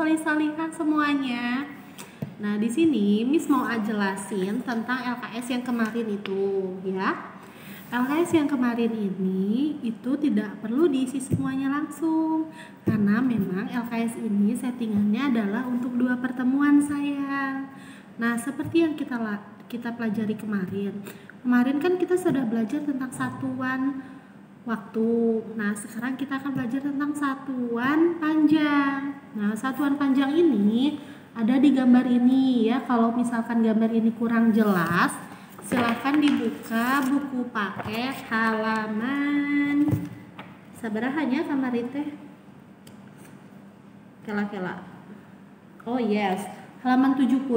bisa lihat semuanya. Nah, di sini Miss mau jelasin tentang LKS yang kemarin itu, ya. LKS yang kemarin ini itu tidak perlu diisi semuanya langsung, karena memang LKS ini settingannya adalah untuk 2 pertemuan, sayang. Nah, seperti yang kita pelajari kemarin. Kemarin kan kita sudah belajar tentang satuan waktu. Nah, sekarang kita akan belajar tentang satuan panjang. Nah, satuan panjang ini ada di gambar ini, ya. Kalau misalkan gambar ini kurang jelas, silahkan dibuka buku paket halaman sabaraha kamarin teh? Kela-kela. Oh yes, halaman 70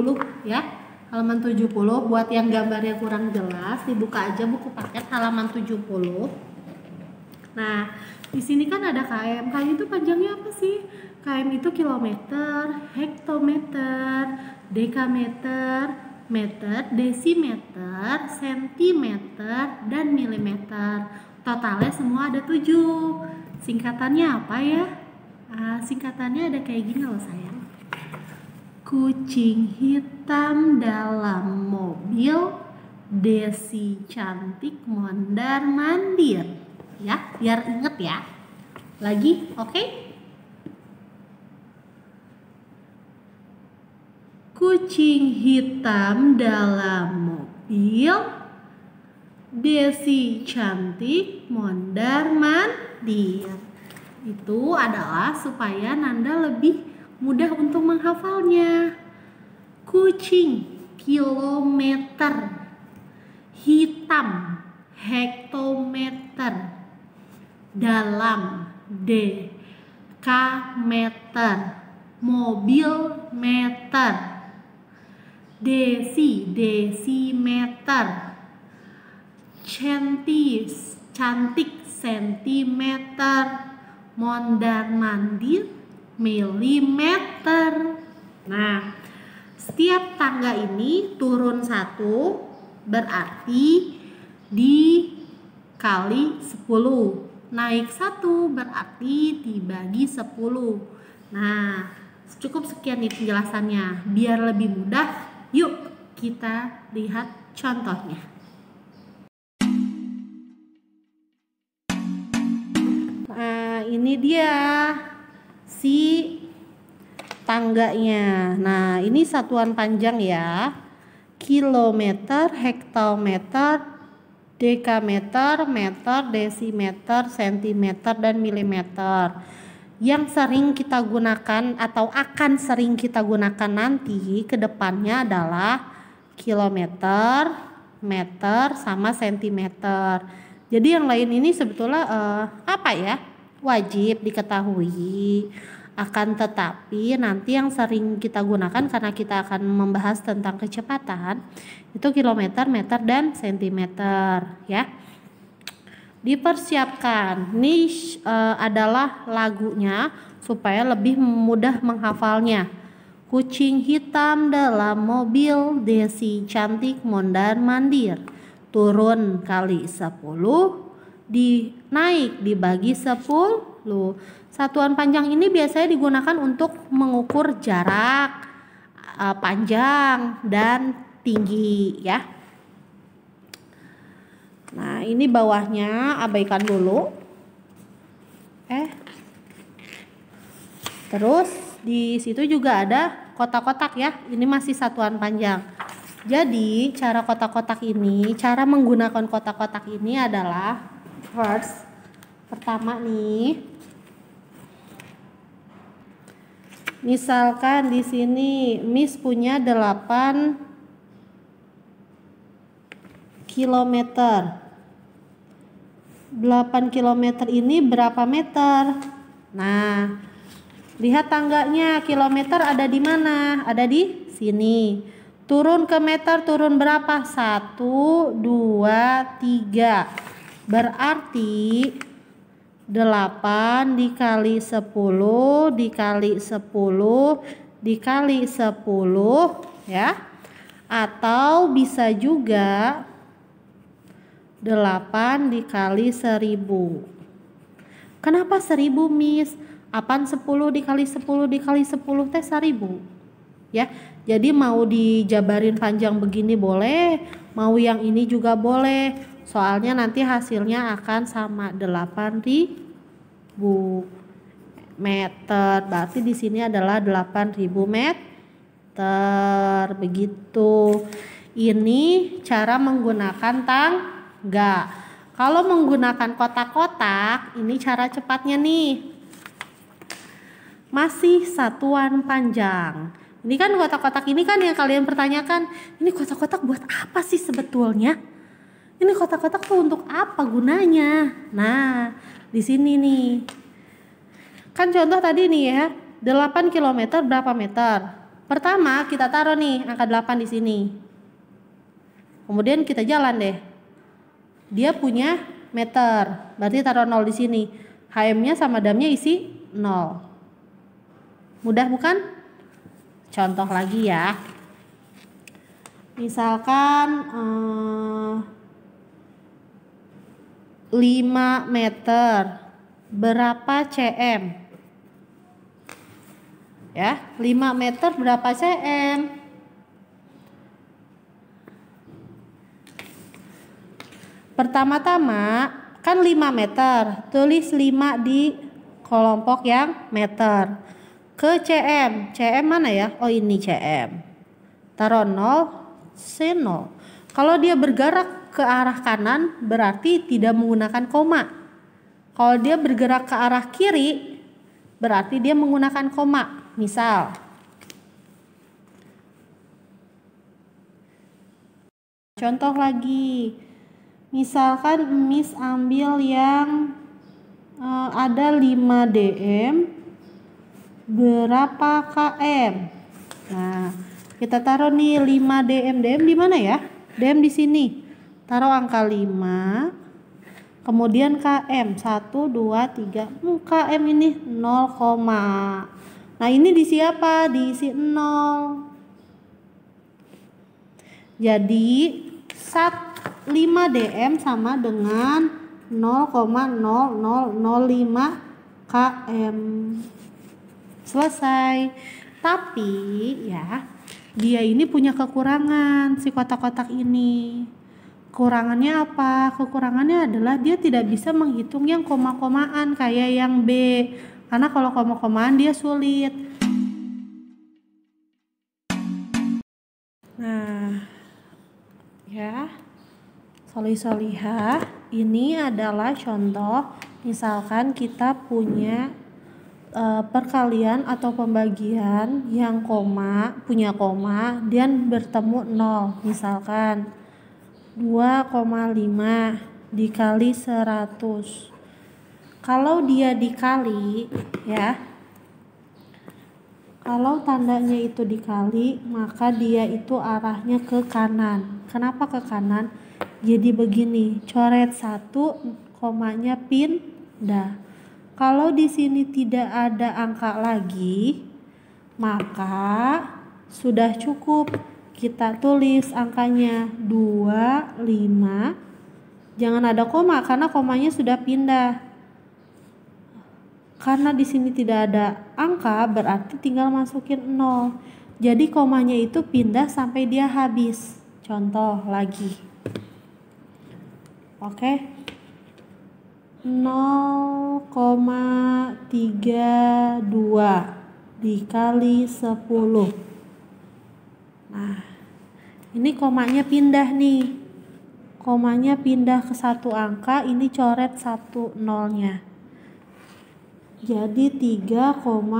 ya. Halaman 70, buat yang gambarnya kurang jelas dibuka aja buku paket halaman 70. Nah, di sini kan ada km. Km itu panjangnya apa sih? Km itu kilometer, hektometer, dekameter, meter, desimeter, sentimeter, dan milimeter. Totalnya semua ada 7. Singkatannya apa ya? Singkatannya ada kayak gini loh, sayang. Kucing hitam dalam mobil, Desi cantik mondar mandir. Ya, biar inget ya. Lagi, oke? Kucing hitam dalam mobil, Desi cantik mondar mandir. Itu adalah supaya Nanda lebih mudah untuk menghafalnya. Kucing kilometer, hitam hektometer, dalam dekameter, mobil meter, desimeter, cantik sentimeter, mondar mandir milimeter. Nah, setiap tangga ini turun 1 berarti dikali 10. Naik 1 berarti dibagi 10. Nah, cukup sekian nih penjelasannya. Biar lebih mudah, yuk kita lihat contohnya. Nah, ini dia si tangganya. Nah, ini satuan panjang ya. Kilometer, hektometer, dekameter, meter, desimeter, sentimeter, dan milimeter. Yang sering kita gunakan atau akan sering kita gunakan nanti ke depannya adalah kilometer, meter, sama sentimeter. Jadi yang lain ini sebetulnya apa ya? Wajib diketahui. Akan tetapi nanti yang sering kita gunakan karena kita akan membahas tentang kecepatan itu kilometer, meter, dan sentimeter ya. Dipersiapkan. Ini adalah lagunya supaya lebih mudah menghafalnya. Kucing hitam dalam mobil, Desi cantik mondar mandir. Turun kali 10, naik dibagi 10. Satuan panjang ini biasanya digunakan untuk mengukur jarak panjang dan tinggi ya. Nah, ini bawahnya abaikan dulu. Terus di situ juga ada kotak-kotak ya. Ini masih satuan panjang. Jadi cara kotak-kotak ini, cara menggunakan kotak-kotak ini adalah pertama nih. Misalkan di sini Miss punya 8 kilometer. 8 kilometer ini berapa meter? Nah, lihat tangganya. Kilometer ada di mana? Ada di sini. Turun ke meter, turun berapa? 1, 2, 3. Berarti 8 dikali 10 dikali 10 dikali 10 ya. Atau bisa juga 8 dikali 1000. Kenapa 1000, Miss? Apaan 10 dikali 10 dikali 10 teh 1000 ya. Jadi mau dijabarin panjang begini boleh, mau yang ini juga boleh. Soalnya nanti hasilnya akan sama 8.000 meter. Berarti di sini adalah 8.000 meter. Begitu. Ini cara menggunakan tangga. Kalau menggunakan kotak-kotak, ini cara cepatnya nih. Masih satuan panjang. Ini kan kotak-kotak ini kan yang kalian pertanyakan, ini kotak-kotak buat apa sih sebetulnya? Ini kotak-kotak tuh untuk apa gunanya? Nah, di sini nih. Kan contoh tadi nih ya, 8 km berapa meter? Pertama kita taruh nih angka 8 di sini. Kemudian kita jalan deh. Dia punya meter, berarti taruh 0 di sini. HM-nya sama damnya isi 0. Mudah bukan? Contoh lagi ya. Misalkan 5 meter berapa cm? Ya, 5 meter berapa cm? Pertama-tama kan 5 meter, tulis 5 di kelompok yang meter. Ke cm, cm mana ya? Oh ini cm. Taruh 0, C0. Kalau dia bergerak ke arah kanan berarti tidak menggunakan koma. Kalau dia bergerak ke arah kiri berarti dia menggunakan koma. Misal, contoh lagi. Misalkan Miss ambil yang ada 5 dm berapa km. Nah, kita taruh nih 5 dm. Dm di mana ya? Dm di sini. Taruh angka 5. Kemudian km 1 2 3. Km ini 0, nah ini diisi apa? Diisi 0. Jadi 5 dm sama dengan 0,0005 km. Selesai. Tapi ya, dia ini punya kekurangan si kotak-kotak ini. Kekurangannya apa? Kekurangannya adalah dia tidak bisa menghitung yang koma-komaan kayak yang B. Karena kalau koma-komaan dia sulit. Nah, ya. Solih-solihah, ini adalah contoh misalkan kita punya perkalian atau pembagian yang punya koma dan bertemu 0. Misalkan 2,5 dikali 100. Kalau dia dikali ya, kalau tandanya itu dikali maka dia itu arahnya ke kanan. Kenapa ke kanan? Jadi begini, coret 1, komanya pindah. Kalau di sini tidak ada angka lagi, maka sudah cukup. Kita tulis angkanya 25. Jangan ada koma karena komanya sudah pindah. Karena di sini tidak ada angka, berarti tinggal masukin 0. Jadi komanya itu pindah sampai dia habis. Contoh lagi. Oke. 0,32 dikali 10. Nah, ini komanya pindah nih. Komanya pindah ke satu angka, ini coret 1 nolnya. Jadi 3,2.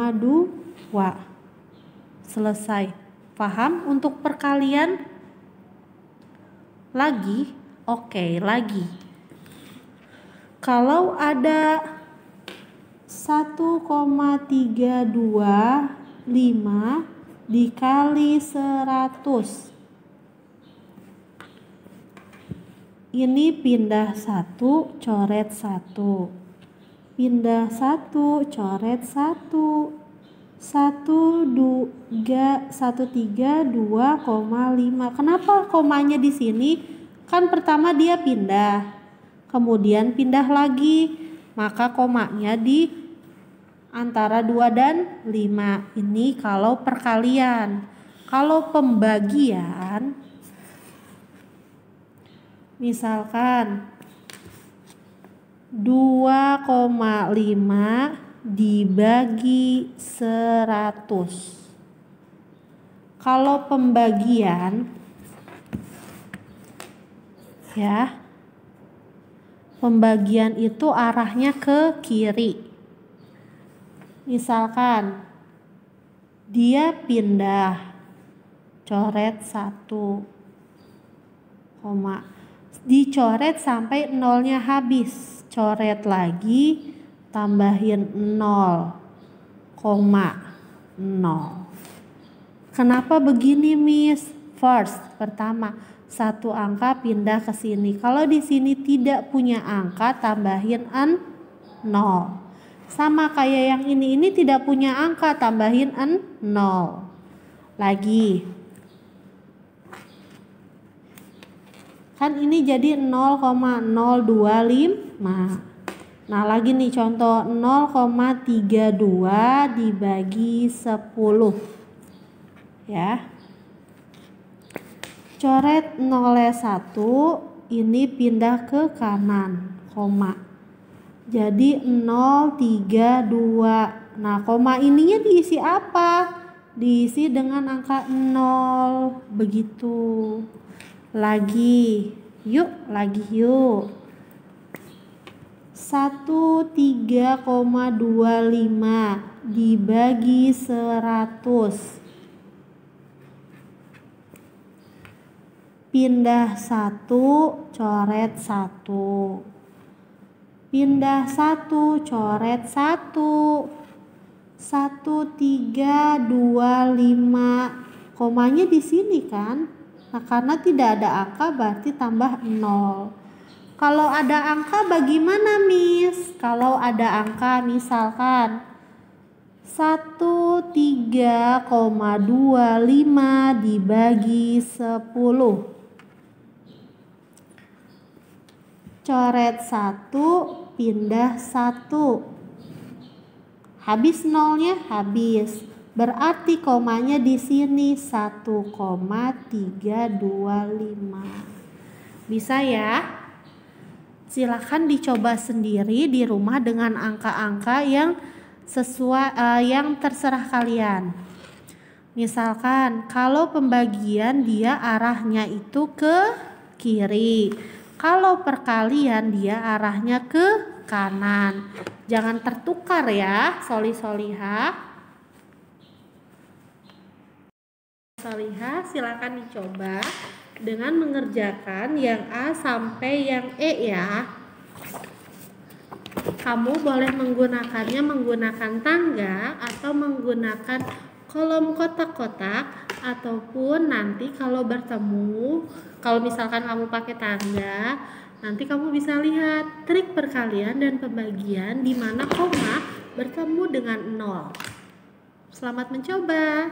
Selesai. Paham untuk perkalian? Lagi? Oke, lagi. Kalau ada 1,325 dikali 100, ini pindah 1 coret 1, pindah 1 coret 1, 1,325. Kenapa komanya di sini? Kan pertama dia pindah, kemudian pindah lagi, maka komanya antara 2 dan 5. Ini kalau perkalian. Kalau pembagian, misalkan 2,5 dibagi 100. Kalau pembagian, ya, pembagian itu arahnya ke kiri. Misalkan dia pindah, coret 1, dicoret sampai nolnya habis, coret lagi, tambahin 0,0. Kenapa begini, Miss? First, pertama, satu angka pindah ke sini. Kalau di sini tidak punya angka, tambahin 0. Sama kayak yang ini tidak punya angka, tambahin 0. Lagi. Kan ini jadi 0,025. Nah, lagi nih contoh 0,32 dibagi 10. Ya. Coret 01, ini pindah ke kanan, koma. Jadi 032. Nah, koma ininya diisi apa? Diisi dengan angka 0. Begitu. Lagi. Yuk. 13,25 dibagi 100. Pindah 1, coret 1. Pindah 1, coret 1. 1325. Komanya di sini kan? Nah, karena tidak ada angka berarti tambah 0. Kalau ada angka bagaimana, Miss? Kalau ada angka misalkan 13,25 dibagi 10. Coret 1, pindah 1. Habis nolnya, habis. Berarti komanya di sini 1,325. Bisa ya? Silakan dicoba sendiri di rumah dengan angka-angka yang sesuai yang terserah kalian. Misalkan kalau pembagian dia arahnya itu ke kiri. Kalau perkalian dia arahnya ke kanan. Jangan tertukar ya, solihah. Silakan dicoba dengan mengerjakan yang A sampai yang E ya. Kamu boleh menggunakannya menggunakan tangga atau menggunakan kolom kotak-kotak, ataupun nanti kalau bertemu, kalau misalkan kamu pakai tangga, nanti kamu bisa lihat trik perkalian dan pembagian di mana koma bertemu dengan 0. Selamat mencoba.